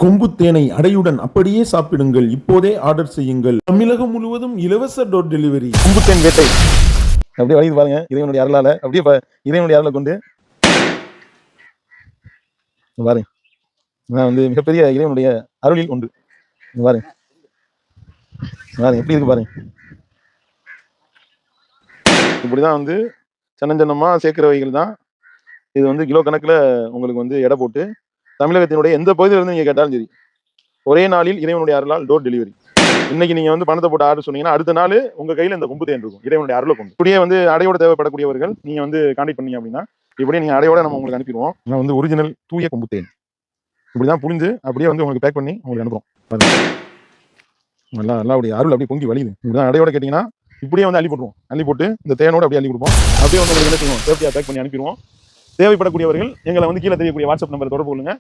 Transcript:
கொம்பு தேனை அடையுடன் அப்படியே சாப்பிடுங்கள். இப்போதே ஆர்டர் செய்யுங்கள். தமிழகம் முழுவதும் இலவச டோர் டெலிவரி. கொம்பு தேன் வேட்டை அப்படியே வழி பாருங்க. இறைவனுடைய அருளால அப்படியே இறைவனுடைய அருளை கொண்டு பாருங்க. நான் வந்து மிகப்பெரிய இறைவனுடைய அருளில் ஒன்று பாருங்க. பாருங்க எப்படி இருக்கு பாருங்க. இப்படிதான் வந்து சின்னமா சேர்க்கிறவைகள் தான். இது வந்து கிலோ கணக்குல உங்களுக்கு வந்து எடை போட்டு தமிழகத்தினுடைய எந்த பகுதியில இருந்து நீங்க கேட்டாலும் சரி, ஒரே நாளில் இறைவனுடைய அருளால் டோர் டெலிவரி. இன்னைக்கு நீங்க வந்து பணத்தை போட்டு ஆர்டர் சொன்னீங்கன்னா அடுத்த நாள் உங்க கையில இந்த கொம்பு தேன் இருக்கும், இறைவனுடைய அருளை கொண்டு. இப்படியே வந்து அடையோட தேவைப்படக்கூடியவர்கள் நீங்க வந்து கான்டாக்ட் பண்ணீங்க அப்படின்னா இப்படியே நீங்க அடையோட நம்ம உங்களுக்கு அனுப்பிடுவோம். நான் வந்து ஒரிஜினல் தூய கொம்பு தேன் இப்படிதான் புரிஞ்சு அப்படியே வந்து உங்களுக்கு பேக் பண்ணி உங்களுக்கு அனுப்புறோம். நல்லா நல்லா அப்படி அருள் அப்படியே பொங்கி வலியுது. இப்படிதான் அடையோட கேட்டீங்கன்னா இப்படியே வந்து அள்ளி போட்டுருவோம். அள்ளி போட்டு இந்த தேனோட அப்படியே அள்ளி கொடுப்போம். அப்படியே வந்து உங்களுக்கு என்ன செய்வோம், சேஃப்டியா பேக் பண்ணி அனுப்பிடுவோம். தேவைப்படக்கூடியவர்கள் எங்களை வந்து கீழே தெரியக்கூடிய வாட்ஸ்அப் நம்பரை தொடர்பு கொள்ளுங்க.